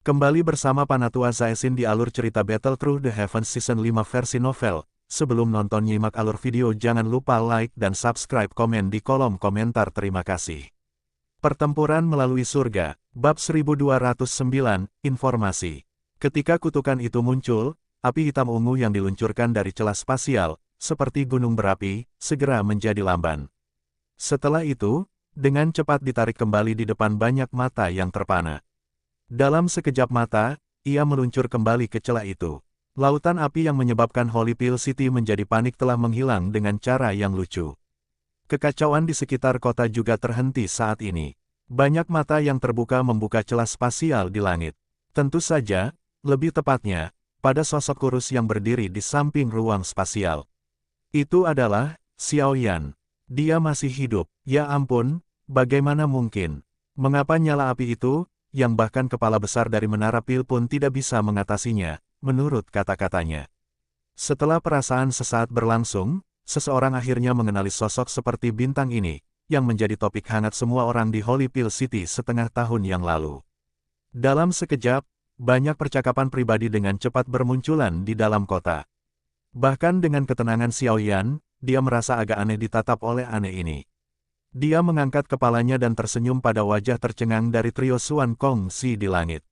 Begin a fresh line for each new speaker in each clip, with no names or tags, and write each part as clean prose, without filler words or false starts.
Kembali bersama Panatua Zaesin di alur cerita Battle Through the Heavens Season 5 versi novel. Sebelum nonton nyimak alur video jangan lupa like dan subscribe komen di kolom komentar terima kasih. Pertempuran melalui surga, bab 1209, informasi. Ketika kutukan itu muncul, api hitam ungu yang diluncurkan dari celah spasial, seperti gunung berapi, segera menjadi lamban. Setelah itu, dengan cepat ditarik kembali di depan banyak mata yang terpana. Dalam sekejap mata, ia meluncur kembali ke celah itu. Lautan api yang menyebabkan Holypeel City menjadi panik telah menghilang dengan cara yang lucu. Kekacauan di sekitar kota juga terhenti saat ini. Banyak mata yang terbuka membuka celah spasial di langit. Tentu saja, lebih tepatnya, pada sosok kurus yang berdiri di samping ruang spasial. Itu adalah Xiao Yan. Dia masih hidup. Ya ampun, bagaimana mungkin? Mengapa nyala api itu, yang bahkan kepala besar dari Menara Pil pun tidak bisa mengatasinya, menurut kata-katanya. Setelah perasaan sesaat berlangsung, seseorang akhirnya mengenali sosok seperti bintang ini, yang menjadi topik hangat semua orang di Holypeel City setengah tahun yang lalu. Dalam sekejap, banyak percakapan pribadi dengan cepat bermunculan di dalam kota. Bahkan dengan ketenangan Xiao Yan, dia merasa agak aneh ditatap oleh aneh ini. Dia mengangkat kepalanya dan tersenyum pada wajah tercengang dari trio Xuan Kongzi di langit.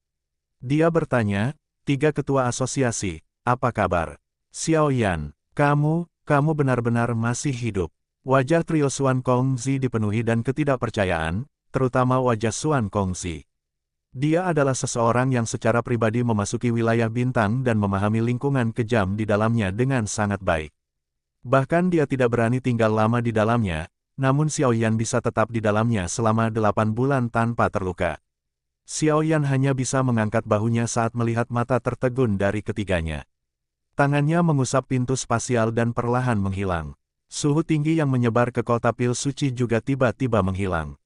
Dia bertanya, "Tiga ketua asosiasi, apa kabar?" "Xiao Yan, kamu benar-benar masih hidup." Wajah trio Xuan Kongzi dipenuhi dan ketidakpercayaan, terutama wajah Xuan Kongzi. Dia adalah seseorang yang secara pribadi memasuki wilayah bintang dan memahami lingkungan kejam di dalamnya dengan sangat baik. Bahkan dia tidak berani tinggal lama di dalamnya, namun Xiao Yan bisa tetap di dalamnya selama 8 bulan tanpa terluka. Xiao Yan hanya bisa mengangkat bahunya saat melihat mata tertegun dari ketiganya. Tangannya mengusap pintu spasial dan perlahan menghilang. Suhu tinggi yang menyebar ke kota Pil Suci juga tiba-tiba menghilang.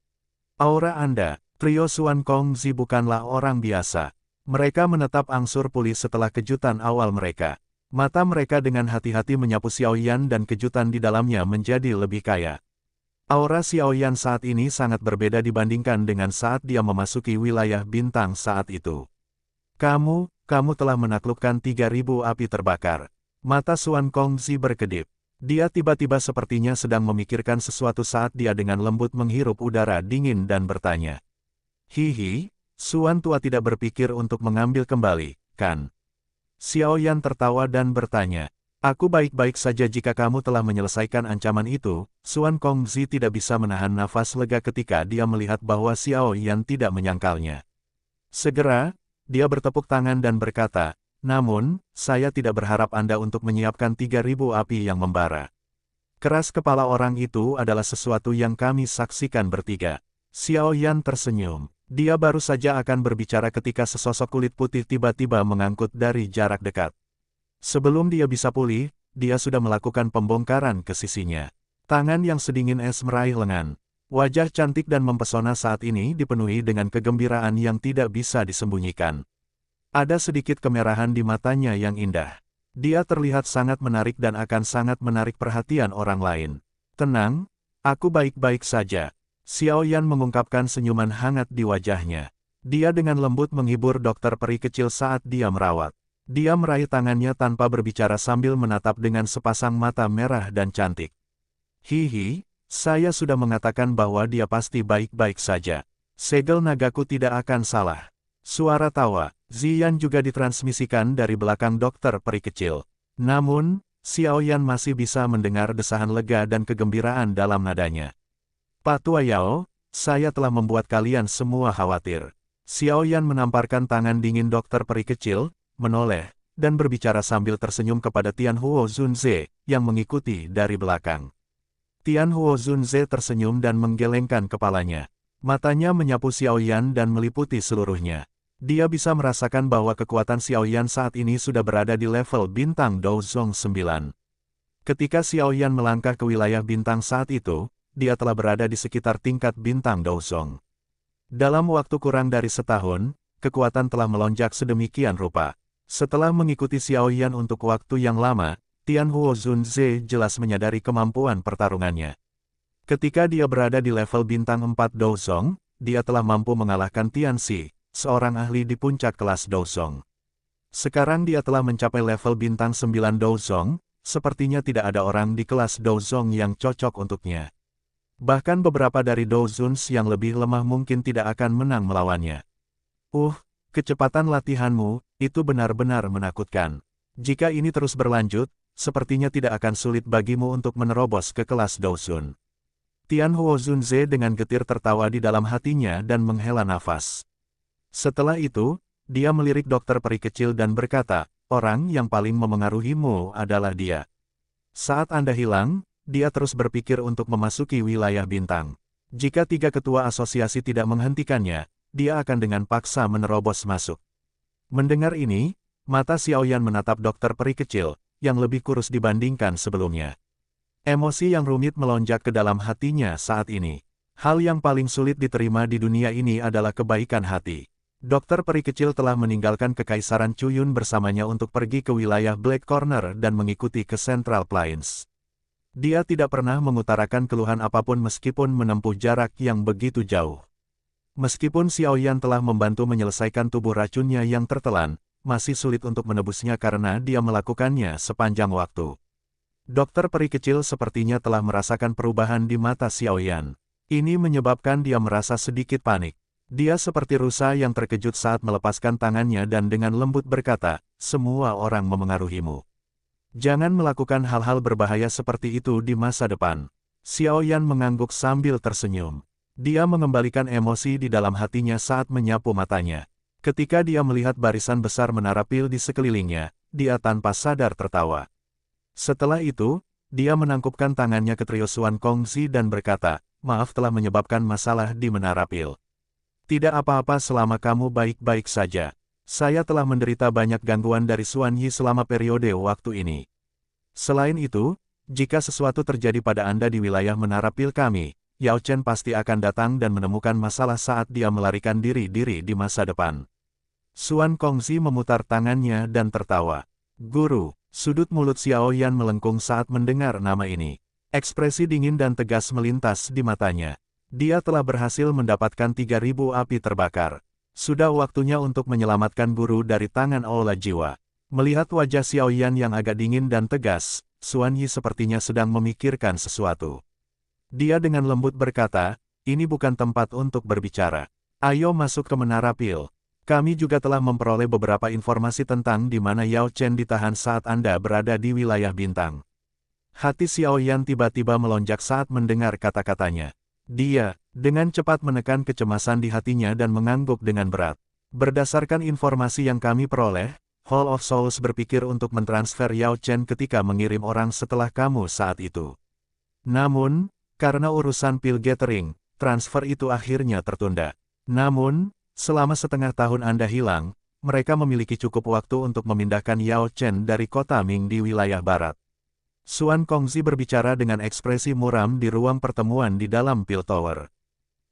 Aura Anda, trio Xuan Kongzi bukanlah orang biasa. Mereka menetap angsur pulih setelah kejutan awal mereka. Mata mereka dengan hati-hati menyapu Xiao Yan dan kejutan di dalamnya menjadi lebih kaya. Aura Xiao Yan saat ini sangat berbeda dibandingkan dengan saat dia memasuki wilayah bintang saat itu. Kamu telah menaklukkan 3.000 api terbakar. Mata Xuan Kongzi berkedip. Dia tiba-tiba sepertinya sedang memikirkan sesuatu saat dia dengan lembut menghirup udara dingin dan bertanya. Hihi, Xuan tua tidak berpikir untuk mengambil kembali, kan? Xiao Yan tertawa dan bertanya. Aku baik-baik saja jika kamu telah menyelesaikan ancaman itu. Xuan Kongzi tidak bisa menahan nafas lega ketika dia melihat bahwa Xiao Yan tidak menyangkalnya. Segera, dia bertepuk tangan dan berkata, namun, saya tidak berharap Anda untuk menyiapkan 3.000 api yang membara. Keras kepala orang itu adalah sesuatu yang kami saksikan bertiga. Xiao Yan tersenyum. Dia baru saja akan berbicara ketika sesosok kulit putih tiba-tiba mengangkut dari jarak dekat. Sebelum dia bisa pulih, dia sudah melakukan pembongkaran ke sisinya. Tangan yang sedingin es meraih lengan. Wajah cantik dan mempesona saat ini dipenuhi dengan kegembiraan yang tidak bisa disembunyikan. Ada sedikit kemerahan di matanya yang indah. Dia terlihat sangat menarik dan akan sangat menarik perhatian orang lain. Tenang, aku baik-baik saja. Xiao Yan mengungkapkan senyuman hangat di wajahnya. Dia dengan lembut menghibur dokter peri kecil saat dia merawat. Dia meraih tangannya tanpa berbicara sambil menatap dengan sepasang mata merah dan cantik. Hihi, saya sudah mengatakan bahwa dia pasti baik-baik saja. Segel nagaku tidak akan salah. Suara tawa Ziyan juga ditransmisikan dari belakang dokter peri kecil. Namun, Xiao Yan masih bisa mendengar desahan lega dan kegembiraan dalam nadanya. Pak Tua Yao, saya telah membuat kalian semua khawatir. Xiao Yan menamparkan tangan dingin dokter peri kecil, menoleh, dan berbicara sambil tersenyum kepada Tian Huo Zunze, yang mengikuti dari belakang. Tian Huo Zunze tersenyum dan menggelengkan kepalanya. Matanya menyapu Xiao Yan dan meliputi seluruhnya. Dia bisa merasakan bahwa kekuatan Xiao Yan saat ini sudah berada di level bintang Douzong 9. Ketika Xiao Yan melangkah ke wilayah bintang saat itu, dia telah berada di sekitar tingkat bintang Douzong. Dalam waktu kurang dari setahun, kekuatan telah melonjak sedemikian rupa. Setelah mengikuti Xiao Yan untuk waktu yang lama, Tian Huo Zunze jelas menyadari kemampuan pertarungannya. Ketika dia berada di level bintang 4 Douzong, dia telah mampu mengalahkan Tian Xi, seorang ahli di puncak kelas Douzong. Sekarang dia telah mencapai level bintang 9 Douzong, sepertinya tidak ada orang di kelas Douzong yang cocok untuknya. Bahkan beberapa dari Douzuns yang lebih lemah mungkin tidak akan menang melawannya. Kecepatan latihanmu, itu benar-benar menakutkan. Jika ini terus berlanjut, sepertinya tidak akan sulit bagimu untuk menerobos ke kelas Douzun. Tian Huo Zunze dengan getir tertawa di dalam hatinya dan menghela nafas. Setelah itu, dia melirik dokter peri kecil dan berkata, orang yang paling memengaruhimu adalah dia. Saat Anda hilang, dia terus berpikir untuk memasuki wilayah bintang. Jika 3 ketua asosiasi tidak menghentikannya, dia akan dengan paksa menerobos masuk. Mendengar ini, mata Xiaoyan menatap dokter peri kecil, yang lebih kurus dibandingkan sebelumnya. Emosi yang rumit melonjak ke dalam hatinya saat ini. Hal yang paling sulit diterima di dunia ini adalah kebaikan hati. Dokter peri kecil telah meninggalkan Kekaisaran Cuyun bersamanya untuk pergi ke wilayah Black Corner dan mengikuti ke Central Plains. Dia tidak pernah mengutarakan keluhan apapun meskipun menempuh jarak yang begitu jauh. Meskipun Xiaoyan telah membantu menyelesaikan tubuh racunnya yang tertelan, masih sulit untuk menebusnya karena dia melakukannya sepanjang waktu. Dokter peri kecil sepertinya telah merasakan perubahan di mata Xiaoyan. Ini menyebabkan dia merasa sedikit panik. Dia seperti rusa yang terkejut saat melepaskan tangannya dan dengan lembut berkata, semua orang memengaruhimu. Jangan melakukan hal-hal berbahaya seperti itu di masa depan. Xiaoyan mengangguk sambil tersenyum. Dia mengembalikan emosi di dalam hatinya saat menyapu matanya. Ketika dia melihat barisan besar menara pil di sekelilingnya, dia tanpa sadar tertawa. Setelah itu, dia menangkupkan tangannya ke trio Xuan Kongzi dan berkata, maaf telah menyebabkan masalah di menara pil. Tidak apa-apa selama kamu baik-baik saja. Saya telah menderita banyak gangguan dari Xuan Yi selama periode waktu ini. Selain itu, jika sesuatu terjadi pada Anda di wilayah menara pil kami, Yao Chen pasti akan datang dan menemukan masalah saat dia melarikan diri di masa depan. Xuan Kongzi memutar tangannya dan tertawa. Guru, sudut mulut Xiaoyan melengkung saat mendengar nama ini. Ekspresi dingin dan tegas melintas di matanya. Dia telah berhasil mendapatkan 3.000 api terbakar. Sudah waktunya untuk menyelamatkan guru dari tangan Aula Jiwa. Melihat wajah Xiaoyan yang agak dingin dan tegas, Xuan Yi sepertinya sedang memikirkan sesuatu. Dia dengan lembut berkata, ini bukan tempat untuk berbicara. Ayo masuk ke menara pil. Kami juga telah memperoleh beberapa informasi tentang di mana Yao Chen ditahan saat Anda berada di wilayah bintang. Hati Xiaoyan tiba-tiba melonjak saat mendengar kata-katanya. Dia, dengan cepat menekan kecemasan di hatinya dan mengangguk dengan berat. Berdasarkan informasi yang kami peroleh, Hall of Souls berpikir untuk mentransfer Yao Chen ketika mengirim orang setelah kamu saat itu. Namun, karena urusan pil gathering, transfer itu akhirnya tertunda. Namun, selama setengah tahun Anda hilang, mereka memiliki cukup waktu untuk memindahkan Yao Chen dari kota Ming di wilayah barat. Xuan Kongzi berbicara dengan ekspresi muram di ruang pertemuan di dalam pil tower.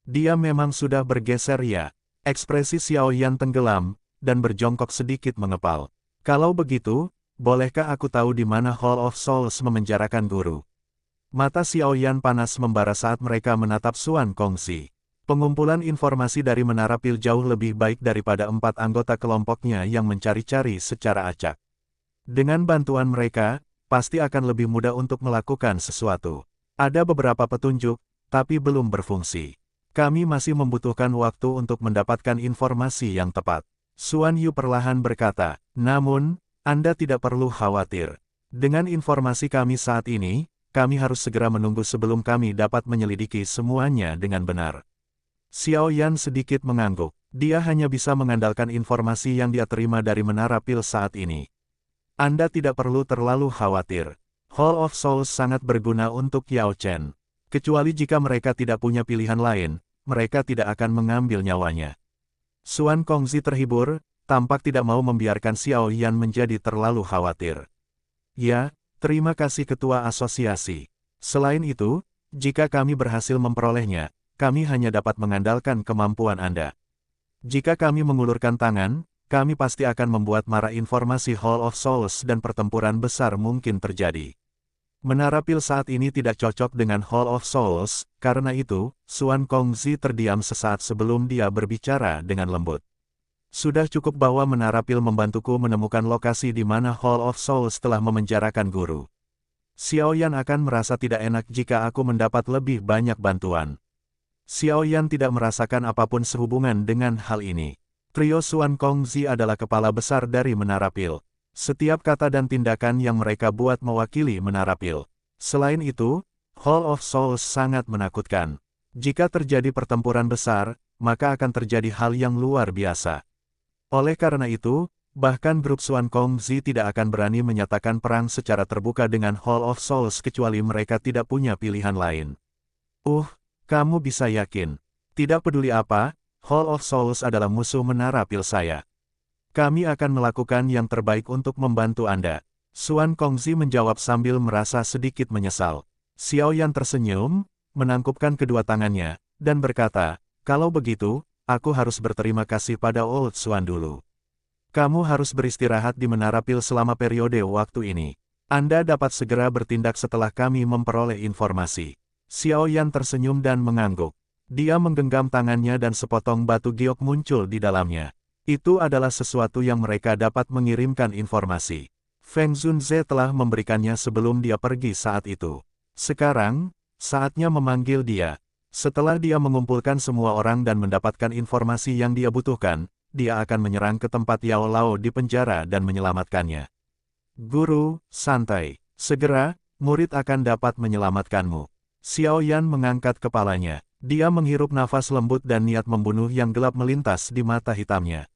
Dia memang sudah bergeser ya. Ekspresi Xiaoyan tenggelam, dan berjongkok sedikit mengepal. Kalau begitu, bolehkah aku tahu di mana Hall of Souls memenjarakan guru? Mata Xiaoyan panas membara saat mereka menatap Xuan Kongzi. Pengumpulan informasi dari menara pil jauh lebih baik daripada 4 anggota kelompoknya yang mencari-cari secara acak. Dengan bantuan mereka, pasti akan lebih mudah untuk melakukan sesuatu. Ada beberapa petunjuk, tapi belum berfungsi. Kami masih membutuhkan waktu untuk mendapatkan informasi yang tepat. Xuan Yu perlahan berkata, namun, Anda tidak perlu khawatir. Dengan informasi kami saat ini, kami harus segera menunggu sebelum kami dapat menyelidiki semuanya dengan benar. Xiaoyan sedikit mengangguk. Dia hanya bisa mengandalkan informasi yang dia terima dari menara pil saat ini. Anda tidak perlu terlalu khawatir. Hall of Souls sangat berguna untuk Yao Chen. Kecuali jika mereka tidak punya pilihan lain, mereka tidak akan mengambil nyawanya. Xuan Kongzi terhibur, tampak tidak mau membiarkan Xiaoyan menjadi terlalu khawatir. Ya, terima kasih Ketua Asosiasi. Selain itu, jika kami berhasil memperolehnya, kami hanya dapat mengandalkan kemampuan Anda. Jika kami mengulurkan tangan, kami pasti akan membuat marah informasi Hall of Souls dan pertempuran besar mungkin terjadi. Menara pil saat ini tidak cocok dengan Hall of Souls, karena itu, Xuan Kongzi terdiam sesaat sebelum dia berbicara dengan lembut. Sudah cukup bahwa Menara Pil membantuku menemukan lokasi di mana Hall of Souls telah memenjarakan guru. Xiaoyan akan merasa tidak enak jika aku mendapat lebih banyak bantuan. Xiaoyan tidak merasakan apapun sehubungan dengan hal ini. Trio Xuan Kongzi adalah kepala besar dari Menara Pil. Setiap kata dan tindakan yang mereka buat mewakili Menara Pil. Selain itu, Hall of Souls sangat menakutkan. Jika terjadi pertempuran besar, maka akan terjadi hal yang luar biasa. Oleh karena itu, bahkan grup Xuan Kongzi tidak akan berani menyatakan perang secara terbuka dengan Hall of Souls kecuali mereka tidak punya pilihan lain. Kamu bisa yakin. Tidak peduli apa, Hall of Souls adalah musuh Menara Pil saya. Kami akan melakukan yang terbaik untuk membantu Anda. Xuan Kongzi menjawab sambil merasa sedikit menyesal. Xiaoyan tersenyum, menangkupkan kedua tangannya, dan berkata, kalau begitu, aku harus berterima kasih pada Old Xuan dulu. Kamu harus beristirahat di Menara Pil selama periode waktu ini. Anda dapat segera bertindak setelah kami memperoleh informasi. Xiaoyan tersenyum dan mengangguk. Dia menggenggam tangannya dan sepotong batu giok muncul di dalamnya. Itu adalah sesuatu yang mereka dapat mengirimkan informasi. Feng Zunze telah memberikannya sebelum dia pergi saat itu. Sekarang, saatnya memanggil dia. Setelah dia mengumpulkan semua orang dan mendapatkan informasi yang dia butuhkan, dia akan menyerang ke tempat Yao Lao di penjara dan menyelamatkannya. Guru, santai. Segera, murid akan dapat menyelamatkanmu. Xiaoyan mengangkat kepalanya. Dia menghirup nafas lembut dan niat membunuh yang gelap melintas di mata hitamnya.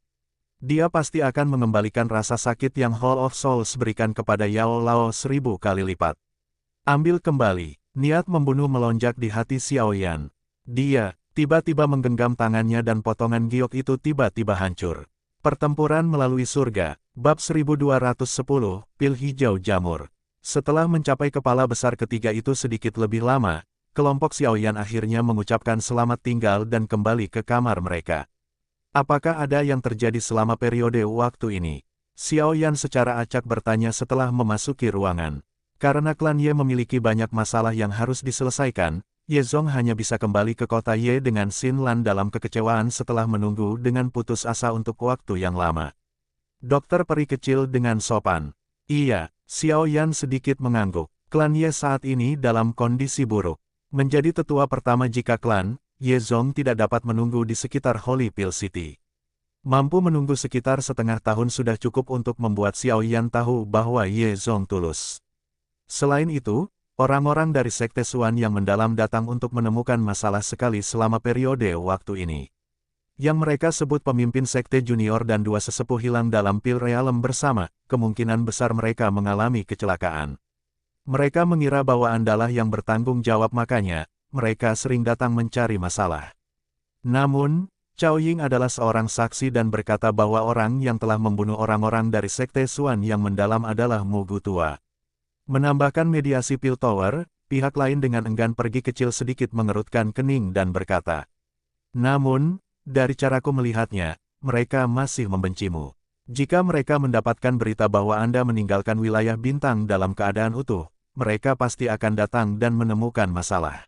Dia pasti akan mengembalikan rasa sakit yang Hall of Souls berikan kepada Yao Lao 1000 kali lipat. Ambil kembali. Niat membunuh melonjak di hati Xiaoyan. Dia tiba-tiba menggenggam tangannya dan potongan giok itu tiba-tiba hancur. Pertempuran melalui surga, bab 1210, pil hijau jamur. Setelah mencapai kepala besar ketiga itu sedikit lebih lama, kelompok Xiaoyan akhirnya mengucapkan selamat tinggal dan kembali ke kamar mereka. Apakah ada yang terjadi selama periode waktu ini? Xiaoyan secara acak bertanya setelah memasuki ruangan. Karena klan Ye memiliki banyak masalah yang harus diselesaikan, Ye Zong hanya bisa kembali ke kota Ye dengan Xin Lan dalam kekecewaan setelah menunggu dengan putus asa untuk waktu yang lama. Dokter peri kecil dengan sopan. Iya, Xiaoyan sedikit mengangguk. Klan Ye saat ini dalam kondisi buruk. Menjadi tetua pertama jika klan Ye Zong tidak dapat menunggu di sekitar Holy Pill City. Mampu menunggu sekitar setengah tahun sudah cukup untuk membuat Xiaoyan tahu bahwa Ye Zong tulus. Selain itu, orang-orang dari Sekte Xuan yang mendalam datang untuk menemukan masalah sekali selama periode waktu ini. Yang mereka sebut pemimpin Sekte Junior dan dua sesepuh hilang dalam Pil Realm bersama, kemungkinan besar mereka mengalami kecelakaan. Mereka mengira bahwa Andalah yang bertanggung jawab makanya, mereka sering datang mencari masalah. Namun, Cao Ying adalah seorang saksi dan berkata bahwa orang yang telah membunuh orang-orang dari Sekte Xuan yang mendalam adalah Mugu Tua. Menambahkan mediasi Pil Tower, pihak lain dengan enggan pergi kecil sedikit mengerutkan kening dan berkata, namun, dari caraku melihatnya, mereka masih membencimu. Jika mereka mendapatkan berita bahwa Anda meninggalkan wilayah bintang dalam keadaan utuh, mereka pasti akan datang dan menemukan masalah.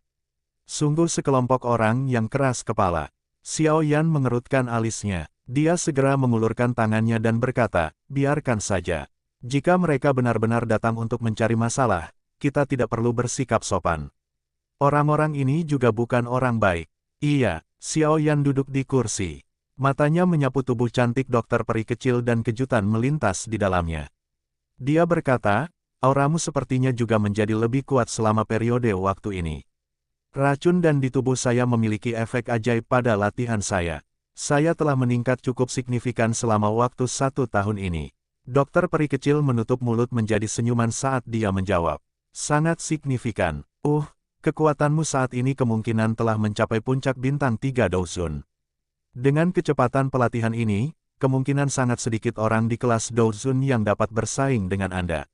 Sungguh sekelompok orang yang keras kepala. Xiaoyan mengerutkan alisnya. Dia segera mengulurkan tangannya dan berkata, biarkan saja. Jika mereka benar-benar datang untuk mencari masalah, kita tidak perlu bersikap sopan. Orang-orang ini juga bukan orang baik. Iya, Xiaoyan duduk di kursi. Matanya menyapu tubuh cantik dokter peri kecil dan kejutan melintas di dalamnya. Dia berkata, auramu sepertinya juga menjadi lebih kuat selama periode waktu ini. Racun dan di tubuh saya memiliki efek ajaib pada latihan saya. Saya telah meningkat cukup signifikan selama waktu 1 tahun ini. Dokter peri kecil menutup mulut menjadi senyuman saat dia menjawab. Sangat signifikan. Kekuatanmu saat ini kemungkinan telah mencapai puncak bintang 3 Douzun. Dengan kecepatan pelatihan ini, kemungkinan sangat sedikit orang di kelas Douzun yang dapat bersaing dengan Anda.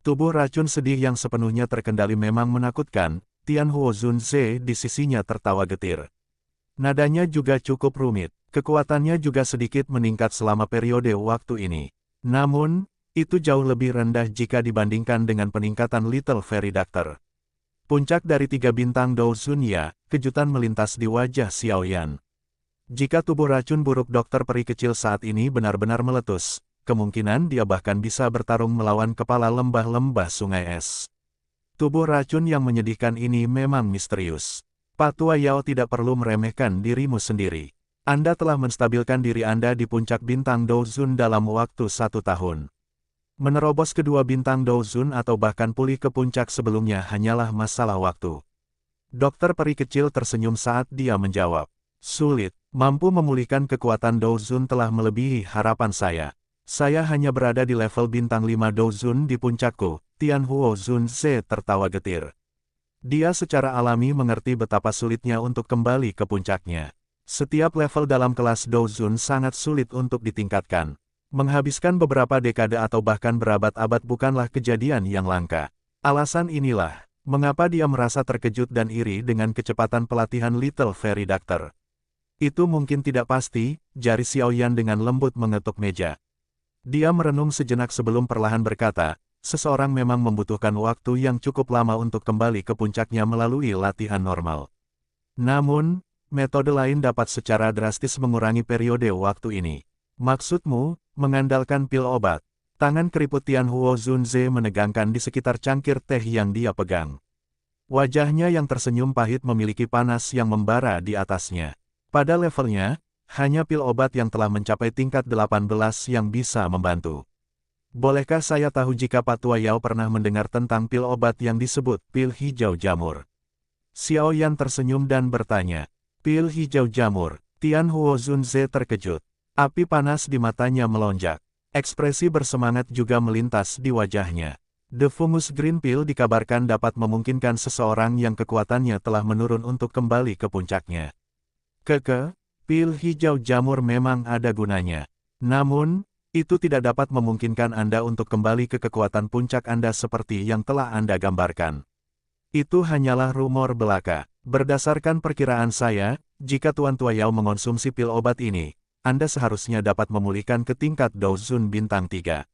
Tubuh racun sedih yang sepenuhnya terkendali memang menakutkan, Tian Huo Zunze di sisinya tertawa getir. Nadanya juga cukup rumit, kekuatannya juga sedikit meningkat selama periode waktu ini. Namun, itu jauh lebih rendah jika dibandingkan dengan peningkatan Little Fairy Doctor. Puncak dari 3 bintang Douzun ya, kejutan melintas di wajah Xiaoyan. Jika tubuh racun buruk dokter peri kecil saat ini benar-benar meletus, kemungkinan dia bahkan bisa bertarung melawan kepala lembah-lembah sungai es. Tubuh racun yang menyedihkan ini memang misterius. Pak Tua Yao tidak perlu meremehkan dirimu sendiri. Anda telah menstabilkan diri Anda di puncak bintang Douzun dalam waktu 1 tahun. Menerobos kedua bintang Douzun atau bahkan pulih ke puncak sebelumnya hanyalah masalah waktu. Dokter peri kecil tersenyum saat dia menjawab. Sulit. Mampu memulihkan kekuatan Douzun telah melebihi harapan saya. Saya hanya berada di level bintang 5 Douzun di puncakku. Tianhuo Zunze tertawa getir. Dia secara alami mengerti betapa sulitnya untuk kembali ke puncaknya. Setiap level dalam kelas Douzun sangat sulit untuk ditingkatkan. Menghabiskan beberapa dekade atau bahkan berabad-abad bukanlah kejadian yang langka. Alasan inilah mengapa dia merasa terkejut dan iri dengan kecepatan pelatihan Little Fairy Doctor. Itu mungkin tidak pasti, jari Xiaoyan dengan lembut mengetuk meja. Dia merenung sejenak sebelum perlahan berkata, seseorang memang membutuhkan waktu yang cukup lama untuk kembali ke puncaknya melalui latihan normal. Namun, metode lain dapat secara drastis mengurangi periode waktu ini. Maksudmu, mengandalkan pil obat? Tangan keriput Tianhuo Zunze menegangkan di sekitar cangkir teh yang dia pegang. Wajahnya yang tersenyum pahit memiliki panas yang membara di atasnya. Pada levelnya, hanya pil obat yang telah mencapai tingkat 18 yang bisa membantu. Bolehkah saya tahu jika Pak Tua Yao pernah mendengar tentang pil obat yang disebut pil hijau jamur? Xiaoyan tersenyum dan bertanya. Pil hijau jamur. Tianhuo Zunze terkejut. Api panas di matanya melonjak. Ekspresi bersemangat juga melintas di wajahnya. The Fungus Green Pill dikabarkan dapat memungkinkan seseorang yang kekuatannya telah menurun untuk kembali ke puncaknya. Pil hijau jamur memang ada gunanya. Namun, itu tidak dapat memungkinkan Anda untuk kembali ke kekuatan puncak Anda seperti yang telah Anda gambarkan. Itu hanyalah rumor belaka. Berdasarkan perkiraan saya, jika Tuan Tua Yao mengonsumsi pil obat ini, Anda seharusnya dapat memulihkan ke tingkat Douzun bintang 3.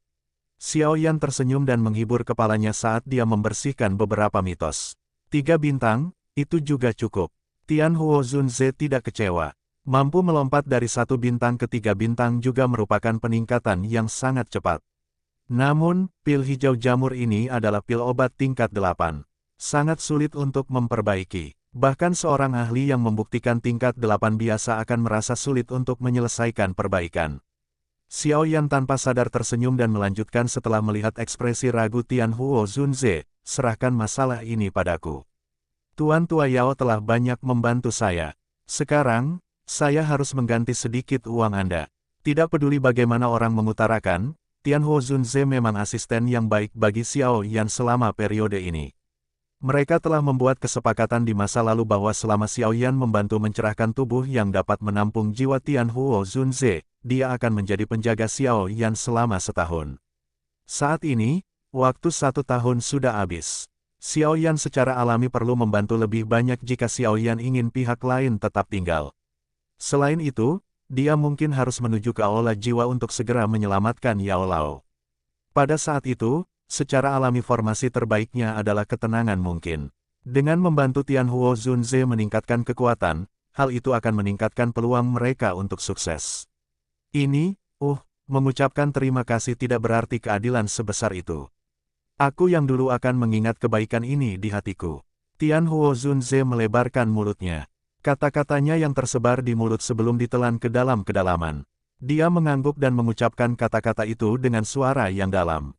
Xiaoyan tersenyum dan menghibur kepalanya saat dia membersihkan beberapa mitos. 3 bintang, itu juga cukup. Tianhuo Zunze tidak kecewa. Mampu melompat dari 1 bintang ke 3 bintang juga merupakan peningkatan yang sangat cepat. Namun, pil hijau jamur ini adalah pil obat tingkat 8. Sangat sulit untuk memperbaiki. Bahkan seorang ahli yang membuktikan tingkat 8 biasa akan merasa sulit untuk menyelesaikan perbaikan. Xiaoyan tanpa sadar tersenyum dan melanjutkan setelah melihat ekspresi ragu Tianhuo Zunze, serahkan masalah ini padaku. Tuan Tua Yao telah banyak membantu saya. Sekarang, saya harus mengganti sedikit uang Anda. Tidak peduli bagaimana orang mengutarakan, Tianhuo Zunze memang asisten yang baik bagi Xiaoyan selama periode ini. Mereka telah membuat kesepakatan di masa lalu bahwa selama Xiaoyan membantu mencerahkan tubuh yang dapat menampung jiwa Tianhuo Zunze, dia akan menjadi penjaga Xiaoyan selama setahun. Saat ini, waktu 1 tahun sudah habis. Xiaoyan secara alami perlu membantu lebih banyak jika Xiaoyan ingin pihak lain tetap tinggal. Selain itu, dia mungkin harus menuju ke aula jiwa untuk segera menyelamatkan Yao Lao. Pada saat itu, secara alami formasi terbaiknya adalah ketenangan mungkin. Dengan membantu Tianhuo Zunze meningkatkan kekuatan, hal itu akan meningkatkan peluang mereka untuk sukses. Ini, mengucapkan terima kasih tidak berarti keadilan sebesar itu. Aku yang dulu akan mengingat kebaikan ini di hatiku. Tianhuo Zunze melebarkan mulutnya. Kata-katanya yang tersebar di mulut sebelum ditelan ke dalam kedalaman. Dia mengangguk dan mengucapkan kata-kata itu dengan suara yang dalam.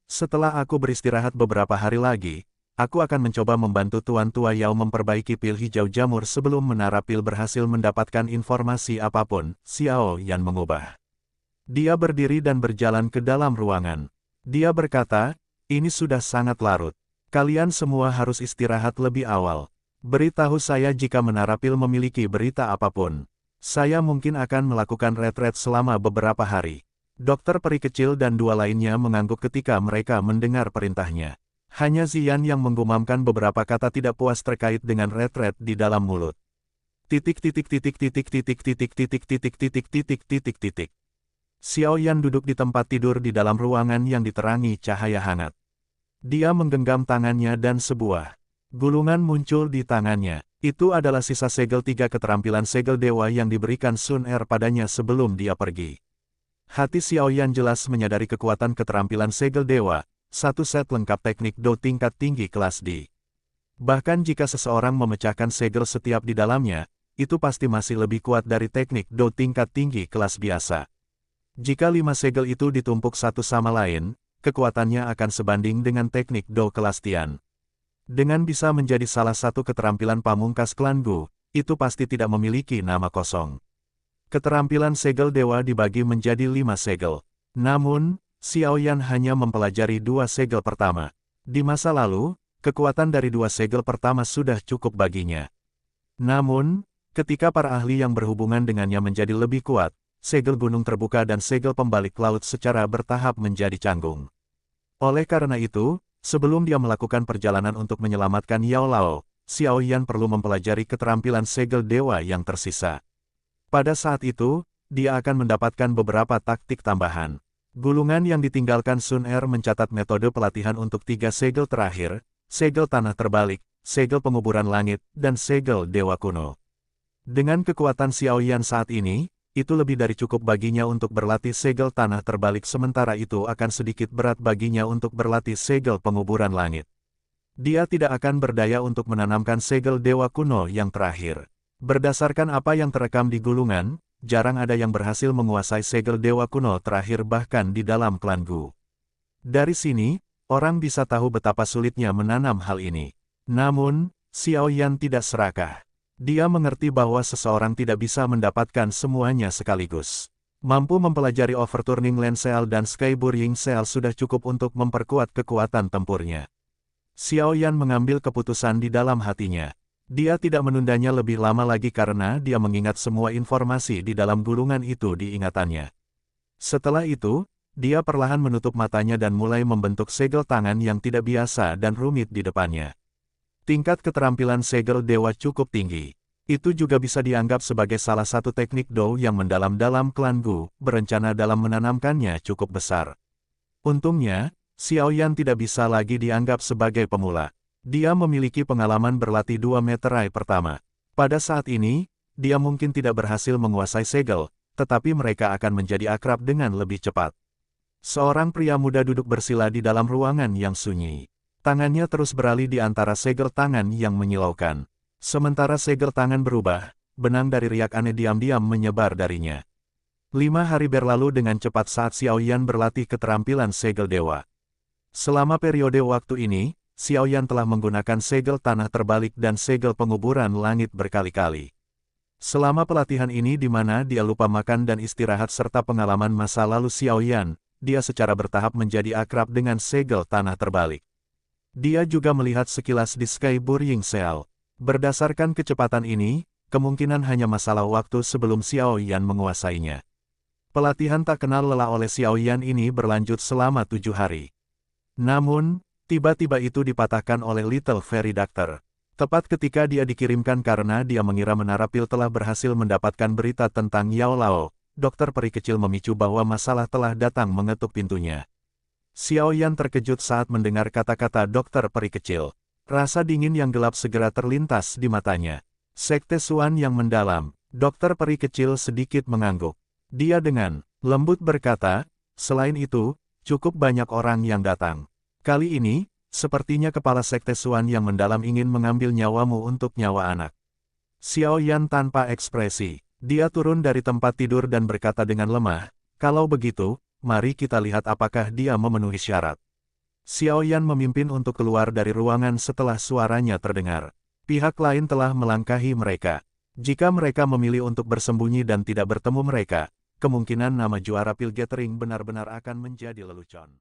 Setelah aku beristirahat beberapa hari lagi, aku akan mencoba membantu Tuan Tua Yao memperbaiki pil hijau jamur sebelum Menara Pil berhasil mendapatkan informasi apapun. Xiaoyan mengubah. Dia berdiri dan berjalan ke dalam ruangan. Dia berkata, ini sudah sangat larut. Kalian semua harus istirahat lebih awal. Beritahu saya jika Menara Pil memiliki berita apapun. Saya mungkin akan melakukan retret selama beberapa hari. Dokter peri kecil dan 2 lainnya mengangguk ketika mereka mendengar perintahnya. Hanya Ziyan yang menggumamkan beberapa kata tidak puas terkait dengan retret di dalam mulut. Xiaoyan duduk di tempat tidur di dalam ruangan yang diterangi cahaya hangat. Dia menggenggam tangannya dan sebuah gulungan muncul di tangannya. Itu adalah sisa segel 3 keterampilan segel dewa yang diberikan Sun Er padanya sebelum dia pergi. Hati Xiaoyan jelas menyadari kekuatan keterampilan segel dewa, satu set lengkap teknik Do tingkat tinggi kelas D. Bahkan jika seseorang memecahkan segel setiap di dalamnya, itu pasti masih lebih kuat dari teknik Do tingkat tinggi kelas biasa. Jika 5 segel itu ditumpuk satu sama lain, kekuatannya akan sebanding dengan teknik Do kelas Tian. Dengan bisa menjadi salah satu keterampilan pamungkas klan Gu, itu pasti tidak memiliki nama kosong. Keterampilan segel dewa dibagi menjadi 5 segel. Namun, Xiaoyan hanya mempelajari 2 segel pertama. Di masa lalu, kekuatan dari 2 segel pertama sudah cukup baginya. Namun, ketika para ahli yang berhubungan dengannya menjadi lebih kuat, segel gunung terbuka dan segel pembalik laut secara bertahap menjadi canggung. Oleh karena itu, sebelum dia melakukan perjalanan untuk menyelamatkan Yao Lao, Xiaoyan perlu mempelajari keterampilan segel dewa yang tersisa. Pada saat itu, dia akan mendapatkan beberapa taktik tambahan. Gulungan yang ditinggalkan Sun Er mencatat metode pelatihan untuk 3 segel terakhir, segel tanah terbalik, segel penguburan langit, dan segel dewa kuno. Dengan kekuatan Xiaoyan saat ini, itu lebih dari cukup baginya untuk berlatih segel tanah terbalik, sementara itu akan sedikit berat baginya untuk berlatih segel penguburan langit. Dia tidak akan berdaya untuk menanamkan segel dewa kuno yang terakhir. Berdasarkan apa yang terekam di gulungan, jarang ada yang berhasil menguasai segel dewa kuno terakhir bahkan di dalam klan Gu. Dari sini, orang bisa tahu betapa sulitnya menanam hal ini. Namun, Xiaoyan tidak serakah. Dia mengerti bahwa seseorang tidak bisa mendapatkan semuanya sekaligus. Mampu mempelajari Overturning Land Seal dan Sky Burying Seal sudah cukup untuk memperkuat kekuatan tempurnya. Xiaoyan mengambil keputusan di dalam hatinya. Dia tidak menundanya lebih lama lagi karena dia mengingat semua informasi di dalam gulungan itu di ingatannya. Setelah itu, dia perlahan menutup matanya dan mulai membentuk segel tangan yang tidak biasa dan rumit di depannya. Tingkat keterampilan segel dewa cukup tinggi. Itu juga bisa dianggap sebagai salah satu teknik Do yang mendalam dalam klan Gu, berencana dalam menanamkannya cukup besar. Untungnya, Xiaoyan tidak bisa lagi dianggap sebagai pemula. Dia memiliki pengalaman berlatih 2 meterai pertama. Pada saat ini, dia mungkin tidak berhasil menguasai segel, tetapi mereka akan menjadi akrab dengan lebih cepat. Seorang pria muda duduk bersila di dalam ruangan yang sunyi. Tangannya terus beralih di antara segel tangan yang menyilaukan. Sementara segel tangan berubah, benang dari riak aneh diam-diam menyebar darinya. 5 hari berlalu dengan cepat saat Xiaoyan berlatih keterampilan segel dewa. Selama periode waktu ini, Xiaoyan telah menggunakan segel tanah terbalik dan segel penguburan langit berkali-kali. Selama pelatihan ini di mana dia lupa makan dan istirahat serta pengalaman masa lalu Xiaoyan, dia secara bertahap menjadi akrab dengan segel tanah terbalik. Dia juga melihat sekilas di Sky Burying Seal. Berdasarkan kecepatan ini, kemungkinan hanya masalah waktu sebelum Xiaoyan menguasainya. Pelatihan tak kenal lelah oleh Xiaoyan ini berlanjut selama 7 hari. Namun, tiba-tiba itu dipatahkan oleh Little Fairy Doctor. Tepat ketika dia dikirimkan karena dia mengira Menara Pil telah berhasil mendapatkan berita tentang Yao Lao, dokter peri kecil memicu bahwa masalah telah datang mengetuk pintunya. Xiaoyan terkejut saat mendengar kata-kata dokter peri kecil. Rasa dingin yang gelap segera terlintas di matanya. Sekte Xuan yang mendalam, dokter peri kecil sedikit mengangguk. Dia dengan lembut berkata, selain itu, cukup banyak orang yang datang. Kali ini, sepertinya kepala Sekte Xuan yang mendalam ingin mengambil nyawamu untuk nyawa anak. Xiaoyan tanpa ekspresi. Dia turun dari tempat tidur dan berkata dengan lemah, kalau begitu, mari kita lihat apakah dia memenuhi syarat. Xiaoyan memimpin untuk keluar dari ruangan setelah suaranya terdengar. Pihak lain telah melangkahi mereka. Jika mereka memilih untuk bersembunyi dan tidak bertemu mereka, kemungkinan nama juara Pil Gathering benar-benar akan menjadi lelucon.